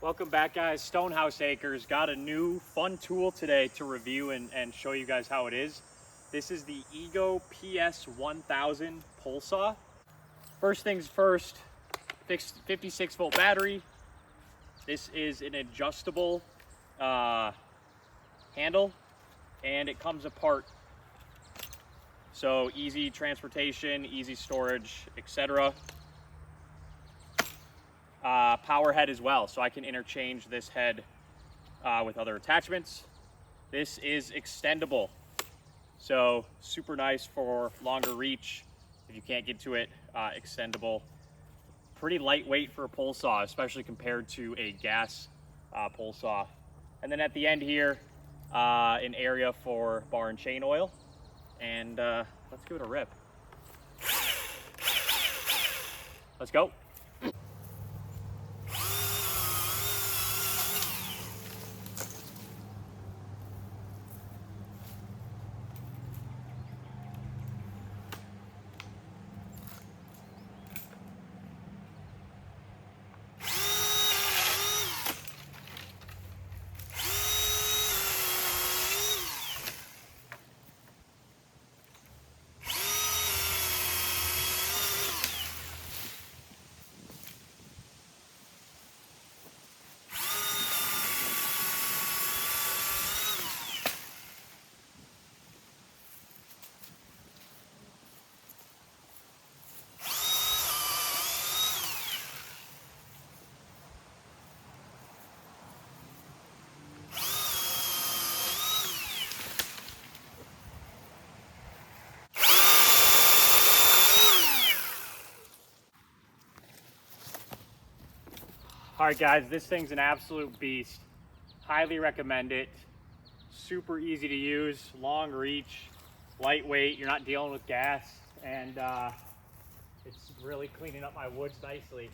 Welcome back, guys. Stonehouse Acres got a new fun tool today to review and show you guys how it is. This is the Ego PS1000 pole saw. First things first, fixed 56-volt battery. This is an adjustable handle, and it comes apart. So easy transportation, easy storage, etc. Power head as well, so I can interchange this head with other attachments. This is extendable, so super nice for longer reach if you can't get to it. Extendable, pretty lightweight for a pole saw, especially compared to a gas pole saw. And then at the end here, an area for bar and chain oil. And let's give it a rip. Let's go. All right, guys, this thing's an absolute beast. Highly recommend it. Super easy to use, long reach, lightweight. You're not dealing with gas, and it's really cleaning up my woods nicely.